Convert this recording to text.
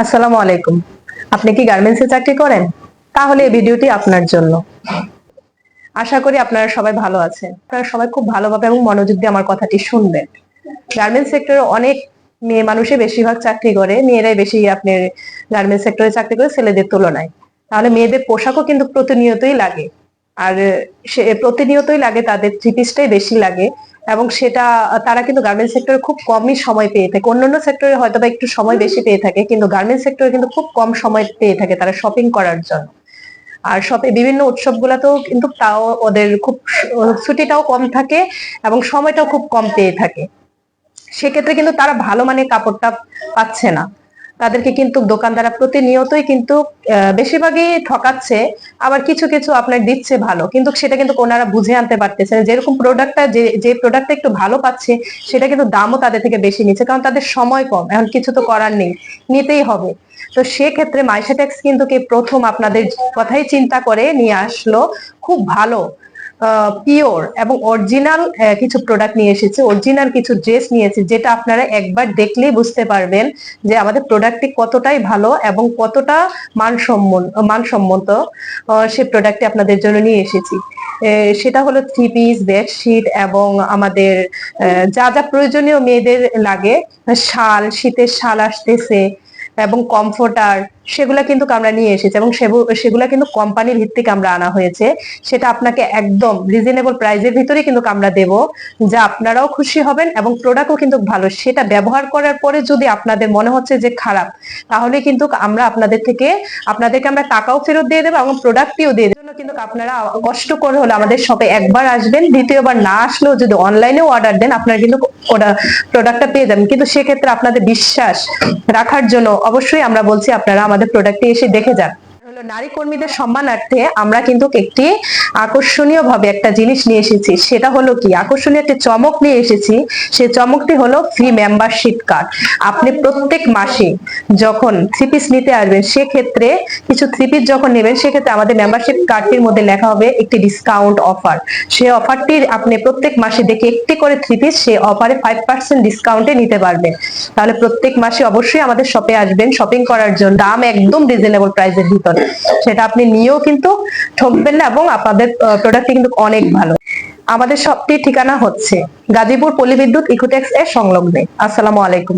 আসসালামু আলাইকুম। আপনি কি গার্মেন্টসে চাকরি করেন? তাহলে এই ভিডিওটি আপনার জন্য। আশা করি আপনারা সবাই ভালো আছেন। আপনারা সবাই খুব ভালোভাবে এবং মনোযোগ দিয়ে আমার কথাটি শুনবেন। গার্মেন্টস সেক্টরে অনেক মেয়ে মানুষই বেশিরভাগ চাকরি করে, মেয়েরাই বেশি আপনার গার্মেন্টস সেক্টরে চাকরি করে ছেলেদের তুলনায়। তাহলে মেয়েদের পোশাকও কিন্তু প্রতিনিয়তই লাগে। আর সে প্রতিনিয়তই লাগে, তাদের থ্রি পিসটাই বেশি লাগে এবং সেটা তারা কিন্তু গার্মেন্টস সেক্টরে খুব কমই সময় পেয়ে থাকে। অন্যান্য সেক্টরে হয়তোবা একটু সময় বেশি পেয়ে থাকে, কিন্তু গার্মেন্টস সেক্টরে কিন্তু খুব কম সময় পেয়ে থাকে তারা শপিং করার জন্য। আর শপে বিভিন্ন উৎসব গুলাতেও কিন্তু তাও ওদের খুব ছুটিটাও কম থাকে এবং সময়টাও খুব কম পেয়ে থাকে। সেক্ষেত্রে কিন্তু তারা ভালো মানের কাপড়টা পাচ্ছে না। তাদেরকে কিন্তু দোকানদাররা প্রতিনিয়তই কিন্তু বেশিরভাগই ঠকাচ্ছে, আবার কিছু কিছু আপনার দিচ্ছে ভালো, কিন্তু সেটা কিন্তু ওনারা বুঝে আনতে পারতেছে না। যেরকম প্রোডাক্টটা যে প্রোডাক্টটা একটু ভালো পাচ্ছে সেটা কিন্তু দামও তাদের থেকে বেশি নিচ্ছে, কারণ তাদের সময় কম, এখন কিছু তো করার নেই, নিতেই হবে। তো সেক্ষেত্রে মাইশাটেক্স কিন্তু কি প্রথম আপনাদের কথাই চিন্তা করে নিয়ে আসলো খুব ভালো পিওর এবং অরিজিনাল কিছু প্রোডাক্ট নিয়ে এসেছে, অরিজিনাল কিছু ড্রেস নিয়েছে, যেটা আপনারা একবার দেখলেই বুঝতে পারবেন যে আমাদের প্রোডাক্টটি কতটাই ভালো এবং কতটা মানসম্মত। সে প্রোডাক্টটি আপনাদের জন্য নিয়ে এসেছি। সেটা হলো থ্রি পিস, বেডশিট এবং আমাদের যা যা প্রয়োজনীয় মেয়েদের লাগে, শাল, শীতের শাল আসতেছে এবং কমফোর্টার, সেগুলা কিন্তু আমরা নিয়ে এসেছি এবং সেগুলা কিন্তু কোম্পানি ভিত্তিক আমরা আনা হয়েছে। সেটা আপনাকে একদম রিজনেবল প্রাইসের ভিতরে কিন্তু আমরা দেব, যা আপনারাও খুশি হবেন এবং প্রোডাক্টও কিন্তু ভালো। সেটা ব্যবহার করার পরে যদি আপনাদের মনে হচ্ছে যে খারাপ, তাহলে কিন্তু আমরা আপনাদেরকে আমরা টাকাও ফেরত দিয়ে দেবো এবং প্রোডাক্টটিও দিয়ে দেবো। কিন্তু আপনারা কষ্ট করে হলে আমাদের শপে একবার আসবেন, দ্বিতীয়বার না আসলেও যদি অনলাইনেও অর্ডার দেন আপনারা কিন্তু ওটা প্রোডাক্টটা পেয়ে যাবেন। কিন্তু সেক্ষেত্রে আপনাদের বিশ্বাস রাখার জন্য অবশ্যই আমরা বলছি আপনারা আমাদের প্রোডাক্টটি এসে দেখে যান। নারী কর্মীদের সম্মানার্থে আমরা কিন্তু একটি আকর্ষণীয় ভাবে একটা জিনিস নিয়ে এসেছি। সেটা হলো কি, আকর্ষণীয় একটা চমক নিয়ে এসেছি। সেই চমকটি হলো ফ্রি মেম্বারশিপ কার্ড। আপনি প্রত্যেক মাসে যখন থ্রি পিস নিতে আসবেন, সেক্ষেত্রে কিছু থ্রি পিস যখন নেবেন, সেক্ষেত্রে আমাদের মেম্বারশিপ কার্ডটির মধ্যে লেখা হবে একটি ডিসকাউন্ট অফার। সেই অফারটি আপনি প্রত্যেক মাসে দেখে একটি করে থ্রি পিস সেই অফারে 5% ডিসকাউন্টে নিতে পারবেন। তাহলে প্রত্যেক মাসে অবশ্যই আমাদের শপে আসবেন শপিং করার জন্য, দাম একদম রিজনেবল প্রাইসের ভিতরে। সেটা আপনি নিয়েও কিন্তু ঠকবেন না এবং আপনাদের প্রোডাক্টটি কিন্তু অনেক ভালো। আমাদের শপটির ঠিকানা হচ্ছে গাজীপুর পল্লী বিদ্যুৎ ইকোটেক্স এর সংলগ্নে। আসসালামু আলাইকুম।